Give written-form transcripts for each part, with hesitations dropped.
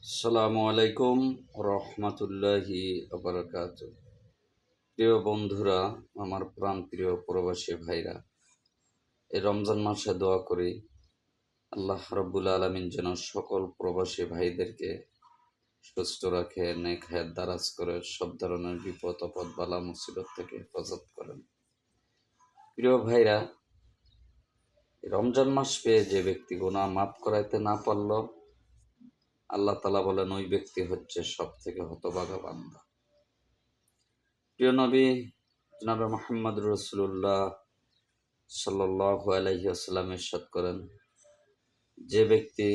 আসসালামু আলাইকুম রহমতুল্লাহি বারাকাতুহু। প্রিয় বন্ধুরা, আমার প্রাণপ্রিয় প্রবাসী ভাইরা, এই রমজান মাসে দোয়া করি আল্লাহ রাব্বুল আলামিন যেন সকল প্রবাসী ভাইদেরকে সুস্থ রাখে, নেক হায়াত দারাজ করে, সব ধরনের বিপদ আপদ বালা মুসিবত থেকে হেফাজত করেন। প্রিয় ভাইরা, এই রমজান মাস পেয়ে যে ব্যক্তি গুনাহ মাফ করাইতে না পারল, আল্লাহ তাআলা বলেন ওই ব্যক্তি হচ্ছে সব থেকে হতভাগা বান্দা। প্রিয় নবী জনাবে মুহাম্মদ রাসূলুল্লাহ সাল্লাল্লাহু আলাইহি ওয়াসাল্লাম ইরশাদ করেন, যে ব্যক্তি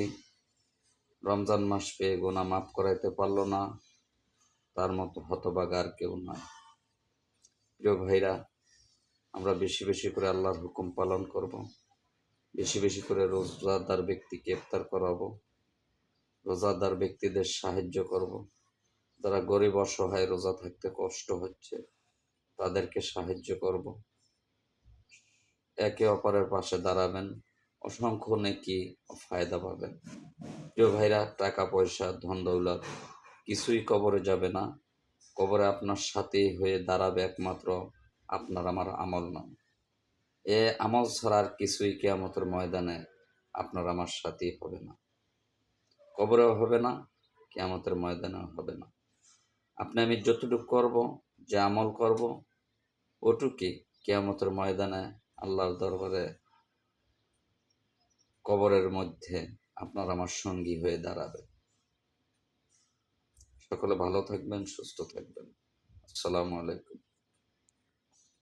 রমজান মাস পেয়ে গুনাহ মাফ করাইতে পারল না, তার মতো হতভাগা আর কেউ নয়। প্রিয় ভাইরা, আমরা বেশি বেশি করে আল্লাহর হুকুম পালন করব, বেশি বেশি করে রোজাদার ব্যক্তিকে ইফতার করাবো, রোজাদার ব্যক্তিদের সাহায্য করব, যারা গরিব অসহায় রোজা থাকতে কষ্ট হচ্ছে তাদেরকে সাহায্য করব। একে অপরের পাশে দাঁড়াবেন, অসংখ্য নেকি ও ফায়দা পাবেন। প্রিয় ভাইরা, টাকা পয়সা ধন দৌলত কিছুই কবরে যাবে না। কবরে আপনার সাথে হয়ে দাঁড়াবে একমাত্র আপনার আমার আমল নাম। এ আমল ছাড়া আর কিছুই কিয়ামতের ময়দানে আপনার আমার সাথে হবে না, কবরেও হবে না, কিয়ামতের ময়দানেও হবে না। আপনি আমি যতটুকু করব, যে আমল করব, ওটুকি কিয়ামতের ময়দানে আল্লাহর দরবারে কবরের মধ্যে আপনার আমার সঙ্গী হয়ে দাঁড়াবে। সকলে ভালো থাকবেন, সুস্থ থাকবেন। আসসালামু আলাইকুম।